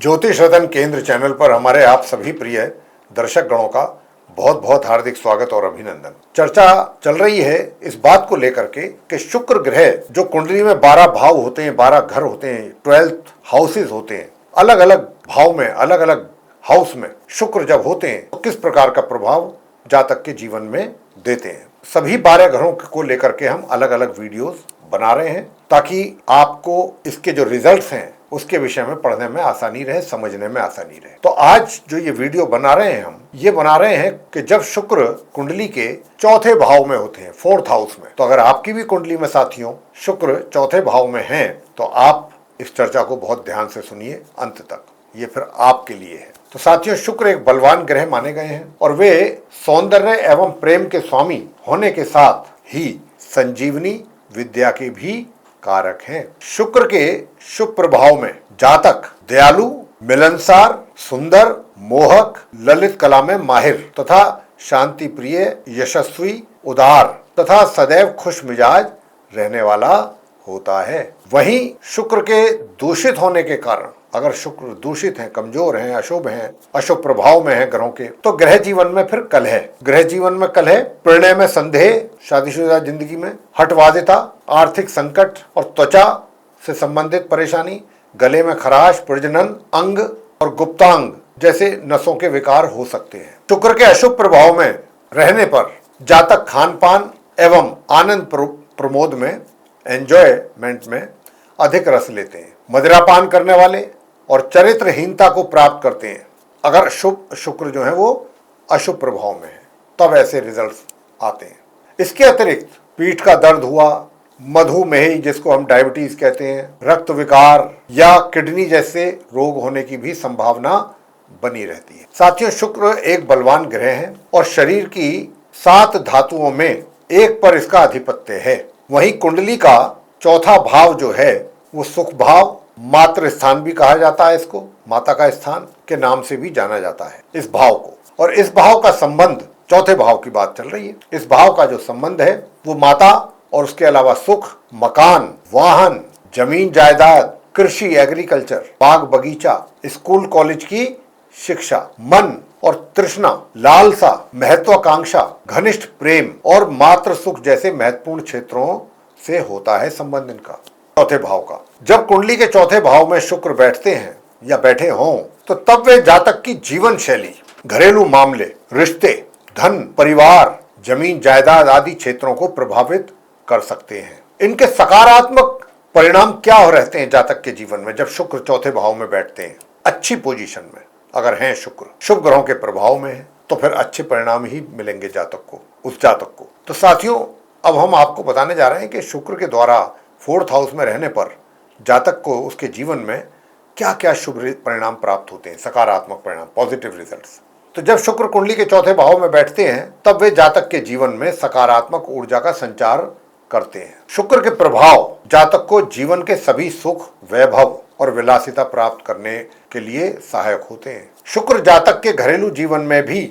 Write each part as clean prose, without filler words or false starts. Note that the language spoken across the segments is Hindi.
ज्योतिष रतन केंद्र चैनल पर हमारे आप सभी प्रिय दर्शक गणों का बहुत बहुत हार्दिक स्वागत और अभिनंदन। चर्चा चल रही है इस बात को लेकर के कि शुक्र ग्रह जो कुंडली में 12 भाव होते हैं, 12 घर होते हैं, 12 हाउसेज होते हैं, अलग अलग भाव में, अलग अलग हाउस में शुक्र जब होते हैं तो किस प्रकार का प्रभाव जातक के जीवन में देते हैं। सभी 12 घरों को लेकर के हम अलग अलग वीडियोस बना रहे हैं ताकि आपको इसके जो रिजल्ट्स हैं उसके विषय में पढ़ने में आसानी रहे, समझने में आसानी रहे। तो आज जो ये वीडियो बना रहे हैं हम ये बना रहे हैं कि जब शुक्र कुंडली के चौथे भाव में होते हैं, 4th हाउस में, तो अगर आपकी भी कुंडली में साथियों शुक्र चौथे भाव में हैं तो आप इस चर्चा को बहुत ध्यान से सुनिए अंत तक, ये फिर आपके लिए है। तो साथियों शुक्र एक बलवान ग्रह माने गए हैं और वे सौंदर्य एवं प्रेम के स्वामी होने के साथ ही संजीवनी विद्या के भी कारक हैं। शुक्र के शुभ प्रभाव में जातक दयालु, मिलनसार, सुंदर, मोहक, ललित कला में माहिर तथा शांति प्रिय, यशस्वी, उदार तथा सदैव खुश मिजाज रहने वाला होता है। वहीं शुक्र के दूषित होने के कारण, अगर शुक्र दूषित हैं, कमजोर हैं, अशुभ प्रभाव में हैं ग्रहों के, तो ग्रह जीवन में फिर कलह, ग्रह जीवन में कलह, प्रणय में संदेह, शादीशुदा जिंदगी में हठवादिता, आर्थिक संकट और त्वचा से संबंधित परेशानी, गले में खराश, प्रजनन अंग और गुप्तांग जैसे नसों के विकार हो सकते हैं। शुक्र के अशुभ प्रभाव में रहने पर जातक खान पान एवं आनंद प्रमोद में, एंजॉयमेंट में अधिक रस लेते हैं, मदिरापान करने वाले और चरित्रहीनता को प्राप्त करते हैं। अगर शुक्र जो है वो अशुभ प्रभाव में है तब ऐसे रिजल्ट्स आते हैं। इसके अतिरिक्त पीठ का दर्द हुआ, मधुमेह जिसको हम डायबिटीज कहते हैं, रक्त विकार या किडनी जैसे रोग होने की भी संभावना बनी रहती है। साथियों शुक्र एक बलवान ग्रह है और शरीर की 7 धातुओं में एक पर इसका आधिपत्य है। वहीं कुंडली का चौथा भाव जो है वो सुख भाव, मातृ स्थान भी कहा जाता है, इसको माता का स्थान के नाम से भी जाना जाता है इस भाव को। और इस भाव का संबंध, चौथे भाव की बात चल रही है, इस भाव का जो संबंध है वो माता और उसके अलावा सुख, मकान, वाहन, जमीन जायदाद, कृषि, एग्रीकल्चर, बाग बगीचा, स्कूल कॉलेज की शिक्षा, मन और तृष्णा, लालसा, महत्वाकांक्षा, घनिष्ठ प्रेम और मातृ सुख जैसे महत्वपूर्ण क्षेत्रों से होता है संबंध इनका, चौथे भाव का। जब कुंडली के चौथे भाव में शुक्र बैठते हैं या बैठे हों तो तब वे जातक की जीवन शैली, घरेलू मामले, रिश्ते, धन, परिवार, जमीन जायदाद आदि क्षेत्रों को प्रभावित कर सकते हैं। इनके सकारात्मक परिणाम क्या हो रहते हैं जातक के जीवन में जब शुक्र चौथे भाव में बैठते हैं? अच्छी पोजीशन में अगर हैं शुक्र, शुभ ग्रहों के प्रभाव में है तो फिर अच्छे परिणाम ही मिलेंगे जातक को, उस जातक को। तो साथियों अब हम आपको बताने जा रहे हैं कि शुक्र के द्वारा 4th हाउस में रहने पर जातक को उसके जीवन में क्या क्या शुभ परिणाम प्राप्त होते हैं, सकारात्मक परिणाम, पॉजिटिव रिजल्ट्स। तो जब शुक्र कुंडली के चौथे भाव में बैठते हैं तब वे जातक के जीवन में सकारात्मक ऊर्जा का संचार करते हैं। शुक्र के प्रभाव जातक को जीवन के सभी सुख, वैभव और विलासिता प्राप्त करने के लिए सहायक होते हैं। शुक्र जातक के घरेलू जीवन में भी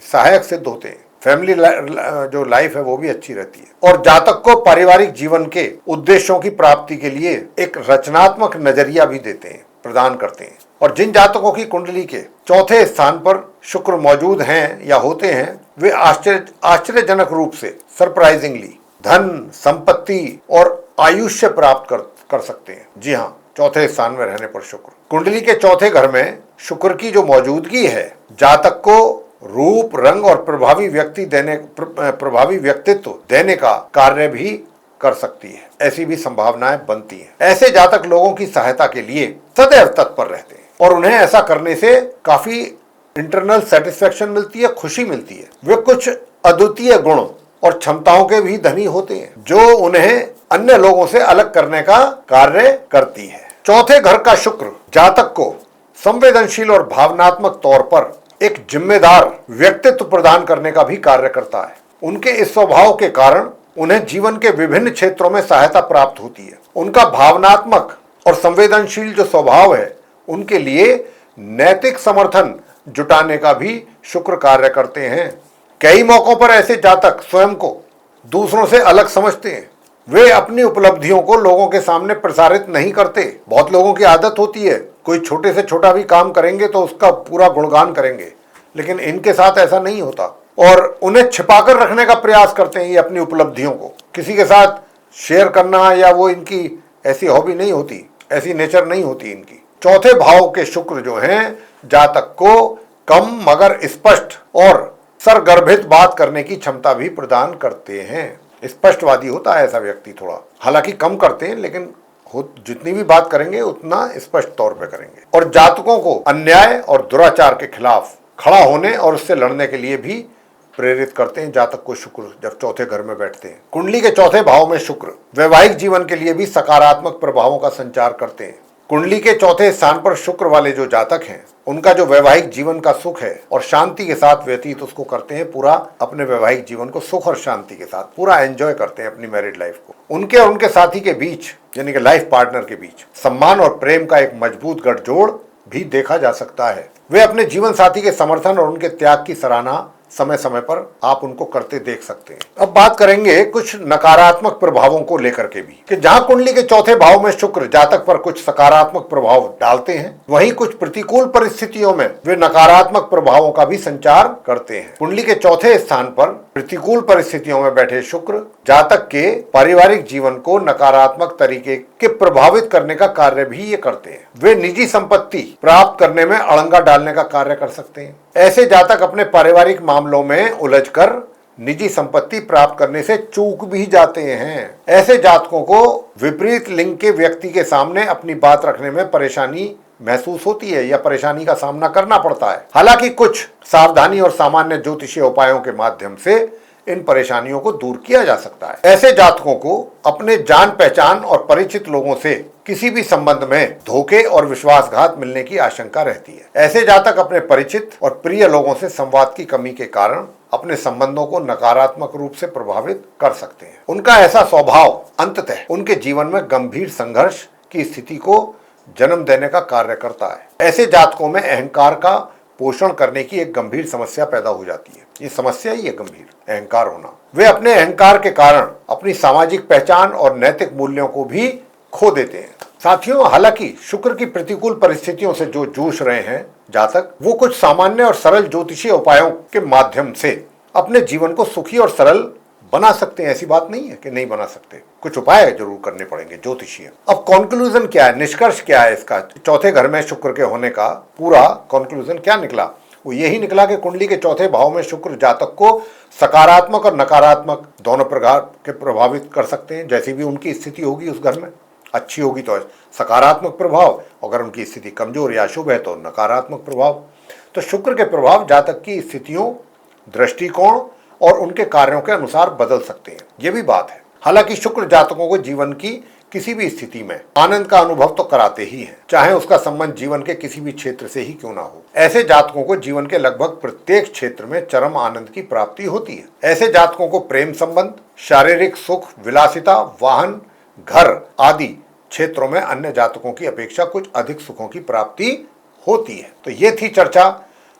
सहायक सिद्ध होते हैं। फैमिली जो लाइफ है वो भी अच्छी रहती है और जातक को पारिवारिक जीवन के उद्देश्यों की प्राप्ति के लिए एक रचनात्मक नजरिया भी देते हैं, प्रदान करते हैं। और जिन जातकों की कुंडली के चौथे स्थान पर शुक्र मौजूद हैं या होते हैं वे आश्चर्यजनक रूप से, सरप्राइजिंगली, धन, संपत्ति और आयुष्य प्राप्त कर सकते हैं। जी हाँ, चौथे स्थान में रहने पर शुक्र। कुंडली के चौथे घर में शुक्र की जो मौजूदगी है जातक को रूप, रंग और प्रभावी व्यक्तित्व देने का कार्य भी कर सकती है, ऐसी भी संभावनाएं बनती हैं। ऐसे जातक लोगों की सहायता के लिए सदैव तत्पर रहते हैं और उन्हें ऐसा करने से काफी इंटरनल सेटिस्फेक्शन मिलती है, खुशी मिलती है। वे कुछ अद्वितीय गुण और क्षमताओं के भी धनी होते हैं जो उन्हें अन्य लोगों से अलग करने का कार्य करती है। चौथे घर का शुक्र जातक को संवेदनशील और भावनात्मक तौर पर एक जिम्मेदार व्यक्तित्व प्रदान करने का भी कार्य करता है। उनके इस स्वभाव के कारण उन्हें जीवन के विभिन्न क्षेत्रों में सहायता प्राप्त होती है। उनका भावनात्मक और संवेदनशील जो स्वभाव है उनके लिए नैतिक समर्थन जुटाने का भी शुक्र कार्य करते हैं। कई मौकों पर ऐसे जातक स्वयं को दूसरों से अलग समझते हैं वे अपनी उपलब्धियों को लोगों के सामने प्रसारित नहीं करते। बहुत लोगों की आदत होती है, कोई छोटे से छोटा भी काम करेंगे तो उसका पूरा गुणगान करेंगे, लेकिन इनके साथ ऐसा नहीं होता और उन्हें छिपाकर रखने का प्रयास करते हैं। ये अपनी उपलब्धियों को किसी के साथ शेयर करना, या वो इनकी ऐसी हॉबी नहीं होती, ऐसी नेचर नहीं होती इनकी। चौथे भाव के शुक्र जो हैं, जातक को कम मगर स्पष्ट और सरगर्भित बात करने की क्षमता भी प्रदान करते हैं। स्पष्टवादी होता है ऐसा व्यक्ति थोड़ा, हालांकि कम करते हैं, लेकिन जितनी भी बात करेंगे उतना स्पष्ट तौर पे करेंगे। और जातकों को अन्याय और दुराचार के खिलाफ खड़ा होने और उससे लड़ने के लिए भी प्रेरित करते हैं। जातक को शुक्र जब चौथे घर में बैठते हैं, कुंडली के चौथे भाव में शुक्र वैवाहिक जीवन के लिए भी सकारात्मक प्रभावों का संचार करते हैं। कुंडली के चौथे स्थान पर शुक्र वाले जो जातक हैं, उनका जो वैवाहिक जीवन का सुख है और शांति के साथ व्यतीत उसको करते हैं, पूरा अपने वैवाहिक जीवन को सुख और शांति के साथ पूरा एंजॉय करते हैं अपनी मैरिड लाइफ को। उनके और उनके साथी के बीच, यानी कि लाइफ पार्टनर के बीच, सम्मान और प्रेम का एक मजबूत गठजोड़ भी देखा जा सकता है। वे अपने जीवन साथी के समर्थन और उनके त्याग की सराहना समय समय पर आप उनको करते देख सकते हैं। अब बात करेंगे कुछ नकारात्मक प्रभावों को लेकर के भी, कि जहां कुंडली के चौथे भाव में शुक्र जातक पर कुछ सकारात्मक प्रभाव डालते हैं, वहीं कुछ प्रतिकूल परिस्थितियों में वे नकारात्मक प्रभावों का भी संचार करते हैं। कुंडली के चौथे स्थान पर प्रतिकूल परिस्थितियों में बैठे शुक्र जातक के पारिवारिक जीवन को नकारात्मक तरीके के प्रभावित करने का कार्य भी ये करते हैं। वे निजी संपत्ति प्राप्त करने में अड़ंगा डालने का कार्य कर सकते हैं। ऐसे जातक अपने पारिवारिक मामलों में उलझकर निजी संपत्ति प्राप्त करने से चूक भी जाते हैं। ऐसे जातकों को विपरीत लिंग के व्यक्ति के सामने अपनी बात रखने में परेशानी महसूस होती है या परेशानी का सामना करना पड़ता है। हालांकि कुछ सावधानी और सामान्य ज्योतिषीय उपायों के माध्यम से इन परेशानियों को दूर किया जा सकता है। ऐसे जातकों को अपने जान पहचान और परिचित लोगों से किसी भी संबंध में धोखे और विश्वासघात मिलने की आशंका रहती है। ऐसे जातक अपने परिचित और प्रिय लोगों से संवाद की कमी के कारण अपने संबंधों को नकारात्मक रूप से प्रभावित कर सकते हैं। उनका ऐसा स्वभाव अंततः उनके जीवन में गंभीर संघर्ष की स्थिति को जन्म देने का कार्य करता है। ऐसे जातकों में अहंकार का पोषण करने की एक गंभीर समस्या पैदा हो जाती है। ये समस्या ही है गंभीर, अहंकार होना। वे अपने अहंकार के कारण अपनी सामाजिक पहचान और नैतिक मूल्यों को भी खो देते हैं। साथियों, हालांकि शुक्र की प्रतिकूल परिस्थितियों से जो जूझ रहे हैं जातक, वो कुछ सामान्य और सरल ज्योतिषीय उपायों के माध्यम से अपने जीवन को सुखी और सरल बना सकते हैं। ऐसी बात नहीं है कि नहीं बना सकते, कुछ उपाय जरूर करने पड़ेंगे ज्योतिषीय। अब कंक्लूजन क्या है, निष्कर्ष क्या है इसका? चौथे घर में शुक्र के होने का पूरा कंक्लूजन क्या निकला? वो यही निकला कि कुंडली के चौथे भाव में शुक्र जातक को सकारात्मक और नकारात्मक दोनों प्रकार के प्रभावित कर सकते हैं। जैसी भी उनकी स्थिति होगी उस घर में, अच्छी होगी तो सकारात्मक प्रभाव, अगर उनकी स्थिति कमजोर या अशुभ है तो नकारात्मक प्रभाव। तो शुक्र के प्रभाव जातक की स्थितियों, दृष्टिकोण और उनके कार्यों के अनुसार बदल सकते हैं, ये भी बात है। हालांकि शुक्र जातकों को जीवन की किसी भी स्थिति में आनंद का अनुभव तो कराते ही हैं, चाहे उसका संबंध जीवन के किसी भी क्षेत्र से ही क्यों ना हो। ऐसे जातकों को जीवन के लगभग प्रत्येक क्षेत्र में चरम आनंद की प्राप्ति होती है। ऐसे जातकों को प्रेम संबंध, शारीरिक सुख, विलासिता, वाहन, घर आदि क्षेत्रों में अन्य जातकों की अपेक्षा कुछ अधिक सुखों की प्राप्ति होती है। तो ये थी चर्चा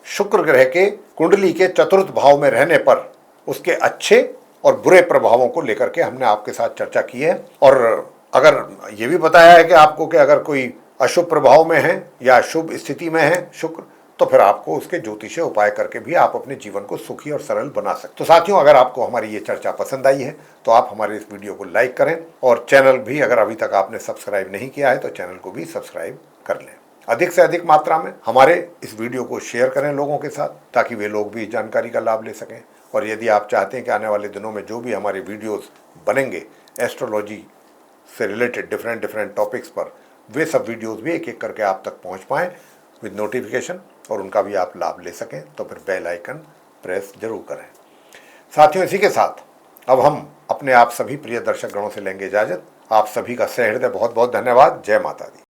शुक्र ग्रह के कुंडली के चतुर्थ भाव में रहने पर उसके अच्छे और बुरे प्रभावों को लेकर के हमने आपके साथ चर्चा की है। और अगर ये भी बताया है कि आपको कि अगर कोई अशुभ प्रभाव में है या शुभ स्थिति में है शुक्र, तो फिर आपको उसके ज्योतिषीय उपाय करके भी आप अपने जीवन को सुखी और सरल बना सकते। तो साथियों, अगर आपको हमारी ये चर्चा पसंद आई है तो आप हमारे इस वीडियो को लाइक करें और चैनल भी अगर अभी तक आपने सब्सक्राइब नहीं किया है तो चैनल को भी सब्सक्राइब कर लें। अधिक से अधिक मात्रा में हमारे इस वीडियो को शेयर करें लोगों के साथ, ताकि वे लोग भी जानकारी का लाभ ले सकें। और यदि आप चाहते हैं कि आने वाले दिनों में जो भी हमारे वीडियोस बनेंगे एस्ट्रोलॉजी से रिलेटेड डिफरेंट टॉपिक्स पर, वे सब वीडियोस भी एक एक करके आप तक पहुंच पाएँ विद नोटिफिकेशन और उनका भी आप लाभ ले सकें, तो फिर बेल आइकन प्रेस जरूर करें। साथियों, इसी के साथ अब हम अपने आप सभी प्रिय दर्शक गणों से लेंगे इजाजत। आप सभी का सहृदय बहुत बहुत धन्यवाद। जय माता दी।